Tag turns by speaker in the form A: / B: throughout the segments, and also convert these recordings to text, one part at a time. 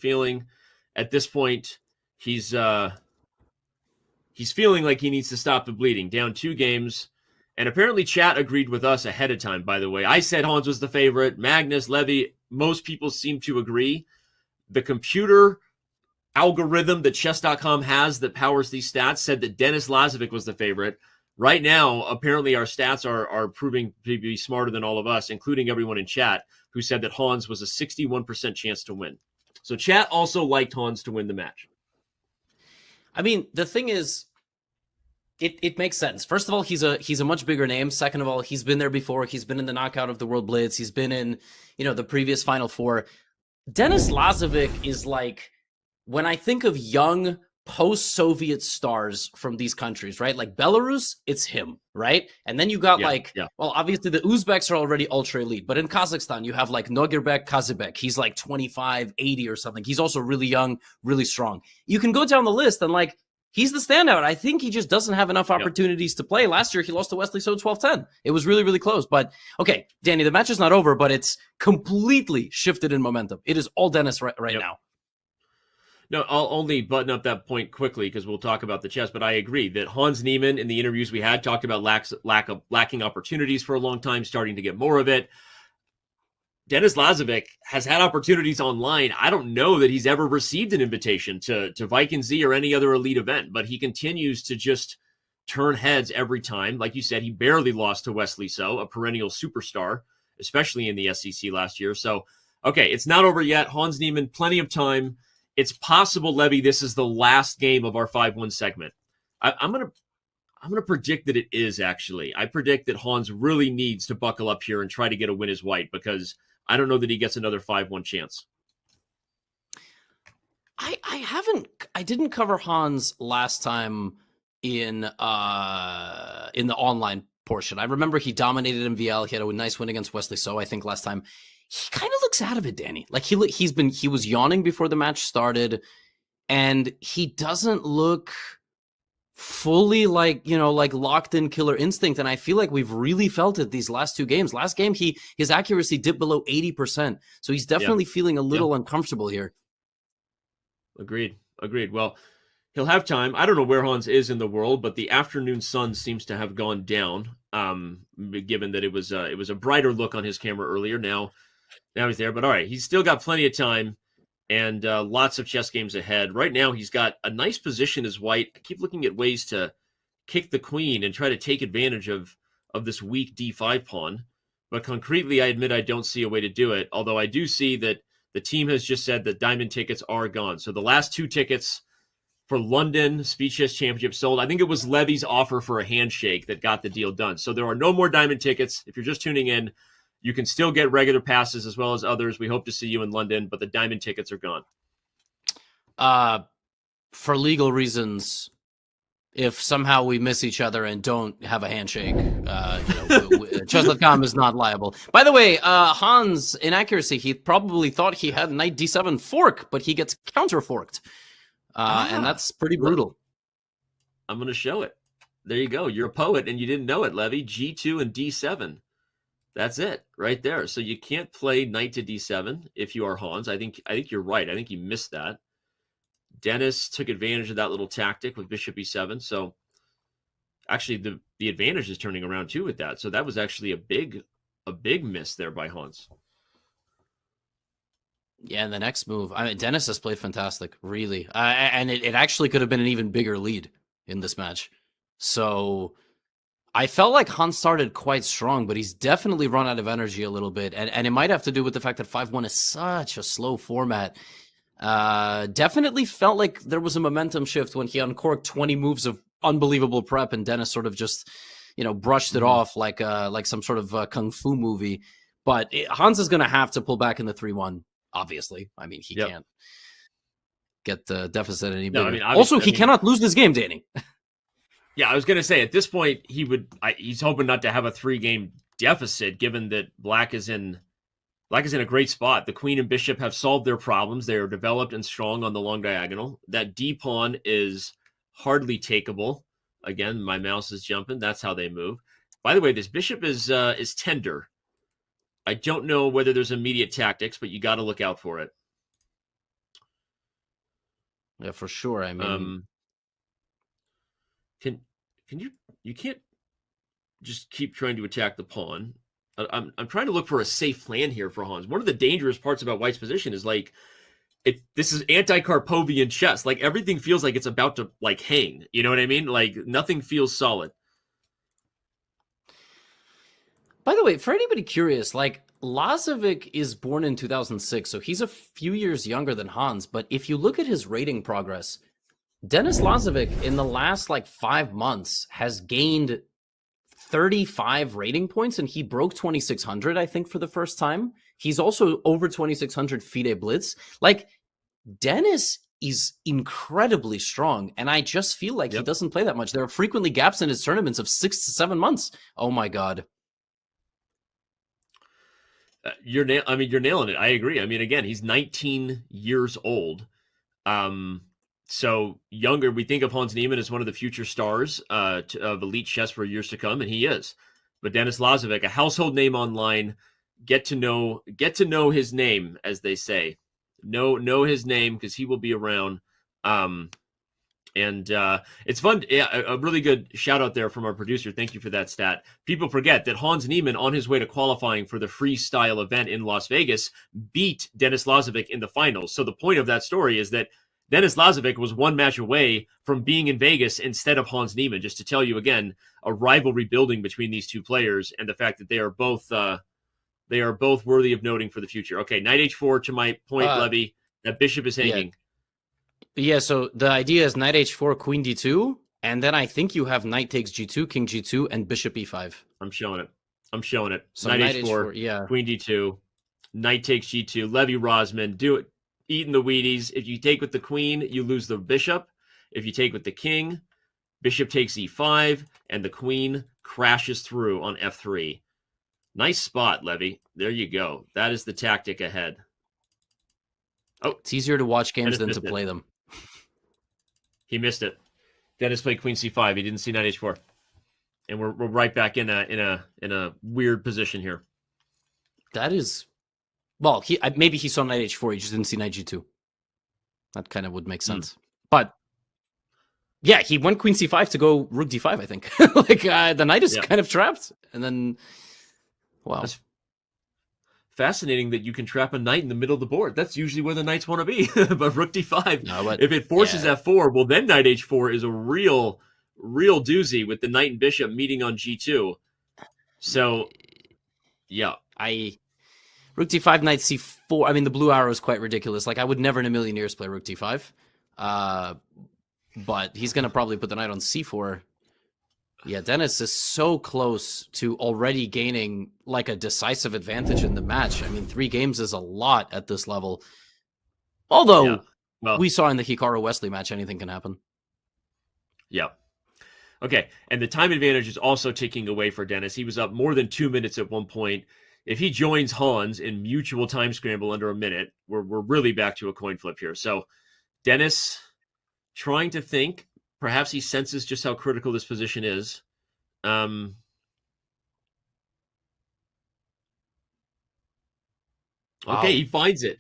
A: feeling. At this point, he's feeling like he needs to stop the bleeding. Down 2 games. And apparently chat agreed with us ahead of time, by the way. I said Hans was the favorite. Magnus, Levy, most people seem to agree. The computer algorithm that chess.com has that powers these stats said that Denis Lazavik was the favorite. Right now, apparently our stats are proving to be smarter than all of us, including everyone in chat, who said that Hans was a 61% chance to win. So chat also liked Hans to win the match.
B: I mean, the thing is, it makes sense. First of all, he's a much bigger name. Second of all, he's been there before. He's been in the knockout of the World Blitz. He's been in, the previous Final Four. Denis Lazavik is like, when I think of young post-Soviet stars from these countries, right? Like Belarus, it's him, right? And then you got well, obviously the Uzbeks are already ultra elite, but in Kazakhstan, you have like Nogirbek Kazibek. He's like 25, 80 or something. He's also really young, really strong. You can go down the list and like, he's the standout. I think he just doesn't have enough opportunities to play. Last year, he lost to Wesley So 12-10. It was really, really close. But, okay, Danny, the match is not over, but it's completely shifted in momentum. It is all Denis right now.
A: No, I'll only button up that point quickly because we'll talk about the chess, but I agree that Hans Niemann, in the interviews we had, talked about lacking opportunities for a long time, starting to get more of it. Denis Lazavik has had opportunities online. I don't know that he's ever received an invitation to Viking Z or any other elite event, but he continues to just turn heads every time. Like you said, he barely lost to Wesley So, a perennial superstar, especially in the SEC last year. So, okay, it's not over yet. Hans Niemann, plenty of time. It's possible, Levy, this is the last game of our 5-1 segment. I'm gonna predict that it is, actually. I predict that Hans really needs to buckle up here and try to get a win as white, because I don't know that he gets another 5-1 chance.
B: I didn't cover Hans last time in the online portion. I remember he dominated MVL. He had a nice win against Wesley So, I think, last time. He kind of looks out of it, Danny. Like he was yawning before the match started, and he doesn't look fully like locked in killer instinct. And I feel like we've really felt it these last 2 games. Last game, his accuracy dipped below 80%. So he's definitely feeling a little uncomfortable here.
A: Agreed. Well, he'll have time. I don't know where Hans is in the world, but the afternoon sun seems to have gone down. Given that it was a brighter look on his camera earlier. Now he's there, but all right, he's still got plenty of time and lots of chess games ahead. Right now, he's got a nice position as white. I keep looking at ways to kick the queen and try to take advantage of this weak d5 pawn. But concretely, I admit I don't see a way to do it, although I do see that the team has just said that diamond tickets are gone. So the last 2 tickets for London Speed Chess Championship sold. I think it was Levy's offer for a handshake that got the deal done. So there are no more diamond tickets. If you're just tuning in, you can still get regular passes as well as others. We hope to see you in London, but the diamond tickets are gone.
B: For legal reasons, if somehow we miss each other and don't have a handshake, chess.com is not liable. By the way, Hans' inaccuracy, he probably thought he had knight d7 fork, but he gets counter forked. And that's pretty brutal.
A: I'm going to show it. There you go. You're a poet and you didn't know it, Levy. G2 and D7. That's it right there. So you can't play knight to D7 if you are Hans. I think you're right. I think you missed that. Denis took advantage of that little tactic with bishop E7. So actually the advantage is turning around too with that. So that was actually a big miss there by Hans.
B: Yeah, and the next move, Denis has played fantastic, really. And it actually could have been an even bigger lead in this match. So I felt like Hans started quite strong, but he's definitely run out of energy a little bit. And it might have to do with the fact that 5-1 is such a slow format. Definitely felt like there was a momentum shift when he uncorked 20 moves of unbelievable prep, and Denis sort of just, brushed it off like some sort of kung fu movie. But Hans is going to have to pull back in the 3-1. Obviously, I mean, he can't get the deficit any bigger. He cannot lose this game, Danny.
A: Yeah, I was going to say, at this point, he's hoping not to have a 3-game deficit, given that Black is in a great spot. The queen and bishop have solved their problems. They are developed and strong on the long diagonal. That D pawn is hardly takeable. Again, my mouse is jumping. That's how they move. By the way, this bishop is tender. I don't know whether there's immediate tactics, but you got to look out for it.
B: Yeah, for sure. I mean,
A: Um, can you can't just keep trying to attack the pawn. I'm trying to look for a safe plan here for Hans. One of the dangerous parts about White's position is like this is anti-Karpovian chess. Like everything feels like it's about to like hang. You know what I mean? Like nothing feels solid.
B: by the way, for anybody curious, like Lazavik is born in 2006, so he's a few years younger than Hans. But if you look at his rating progress, Denis Lazavik in the last like 5 months has gained 35 rating points, and he broke 2600, I think, for the first time. He's also over 2600 FIDE Blitz. Like, Denis is incredibly strong, and I just feel like he
A: Yep.
B: doesn't play that much. There are frequently gaps in his tournaments of 6 to 7 months. Oh my god.
A: You're nailing it. I agree. I mean, again, he's 19 years old. So younger. We think of Hans Niemann as one of the future stars of elite chess for years to come, and he is. But Denis Lazavik, a household name online, get to know his name, as they say. Know his name because he will be around. And it's fun. Yeah, a really good shout out there from our producer. Thank you for that stat. People forget that Hans Niemann, on his way to qualifying for the freestyle event in Las Vegas, beat Denis Lazavik in the finals. So the point of that story is that Denis Lazavik was one match away from being in Vegas instead of Hans Niemann. Just to tell you again, a rivalry building between these two players, and the fact that they are both worthy of noting for the future. Okay, knight h4 to my point, Levy. That bishop is
B: Yeah.
A: hanging.
B: Yeah, so the idea is knight h4, queen d2, and then I think you have knight takes g2, king g2, and bishop e5.
A: I'm showing it.
B: So
A: Knight h4,
B: yeah.
A: queen d2, knight takes g2, Levy Rosman, do it, eating the Wheaties. If you take with the queen, you lose the bishop. If you take with the king, bishop takes e5, and the queen crashes through on f3. Nice spot, Levy. There you go. That is the tactic ahead. Oh,
B: it's easier to watch games
A: Denis
B: than to play them.
A: He missed it. Denis played queen c5. He didn't see knight h4, and we're right back in a weird position here.
B: That is, well, maybe he saw knight h4. He just didn't see knight g2. That kind of would make sense. But yeah, he went queen c5 to go rook d5. I think like the knight is kind of trapped, and then wow.
A: That's fascinating that you can trap a knight in the middle of the board. That's usually where the knights want to be. But rook d5, if it forces f4, well, then knight h4 is a real doozy with the knight and bishop meeting on g2. So, yeah.
B: Rook d5, knight c4. I mean, the blue arrow is quite ridiculous. Like, I would never in a million years play rook d5. But he's going to probably put the knight on c4. Yeah, Denis is so close to already gaining like a decisive advantage in the match. I mean, 3 games is a lot at this level. Although we saw in the Hikaru Wesley match, anything can happen.
A: Yeah. Okay, and the time advantage is also ticking away for Denis. He was up more than 2 minutes at one point. If he joins Hans in mutual time scramble under a minute, we're really back to a coin flip here. So Denis trying to think. Perhaps he senses just how critical this position is. Okay, he finds it.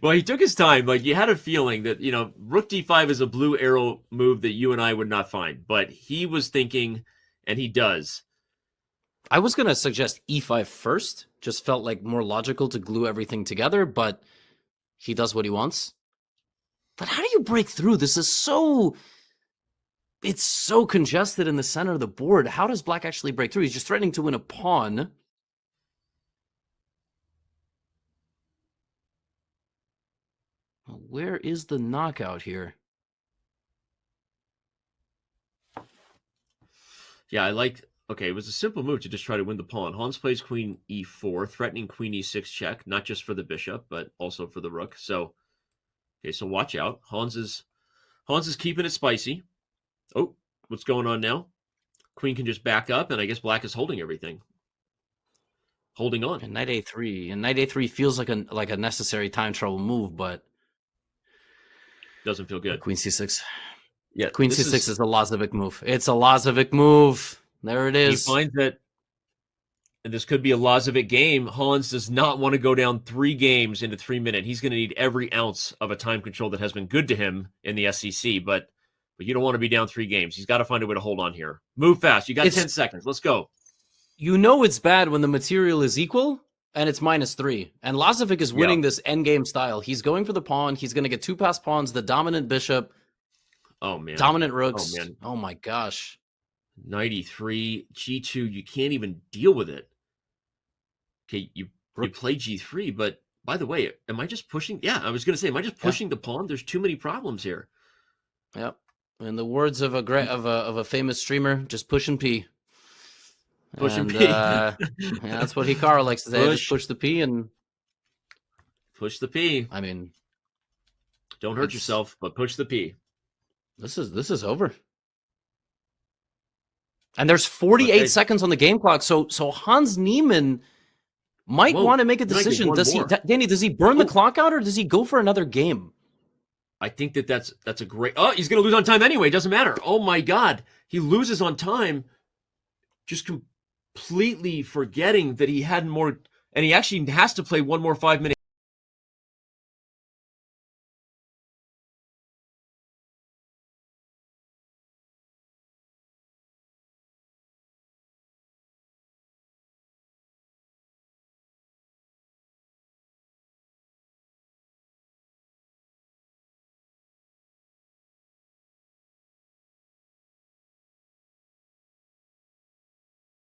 A: Well, he took his time. Like, you had a feeling that, rook d5 is a blue arrow move that you and I would not find. But he was thinking, and he does.
B: I was going to suggest e5 first. Just felt like more logical to glue everything together, but he does what he wants. But how do you break through? This is so... It's so congested in the center of the board. How does black actually break through? He's just threatening to win a pawn. Where is the knockout here?
A: Yeah, okay, it was a simple move to just try to win the pawn. Hans plays queen e4, threatening queen e6 check, not just for the bishop, but also for the rook. So, okay, so watch out. Hans is keeping it spicy. Oh, what's going on now? Queen can just back up, and I guess black is holding everything. Holding on.
B: And knight a3. And knight a3 feels like a necessary time travel move, but...
A: Doesn't feel good.
B: Queen c6.
A: Yeah,
B: Queen c6 is a Lazavik move. It's a Lazavik move. There it is.
A: He finds that And this could be a Lazavik game. Hans does not want to go down 3 games into 3 minutes. He's going to need every ounce of a time control that has been good to him in the SEC, but you don't want to be down 3 games. He's got to find a way to hold on here. Move fast. You got 10 seconds. Let's go.
B: You know it's bad when the material is equal and it's -3. And Lazavik is winning this endgame style. He's going for the pawn. He's going to get 2 passed pawns, the dominant bishop.
A: Oh, man.
B: Dominant rooks.
A: Oh, man.
B: Oh, my gosh.
A: Knight e3, g2. You can't even deal with it. Okay, you play g3, but by the way, am I just pushing? Yeah, I was going to say, am I just pushing the pawn? There's too many problems here.
B: Yep. In the words of a famous streamer, just pushing P.
A: Pushing P.
B: Yeah, that's what Hikaru likes to say. Just push the P and
A: push the P.
B: I mean,
A: don't hurt yourself, but push the P.
B: This is over. And there's 48 seconds on the game clock. So Hans Niemann might want to make a decision. Danny, does he burn the clock out or does he go for another game?
A: I think that's a great. Oh, he's going to lose on time anyway. Doesn't matter. Oh my God, he loses on time, just completely forgetting that he had more, and he actually has to play one more 5-minute.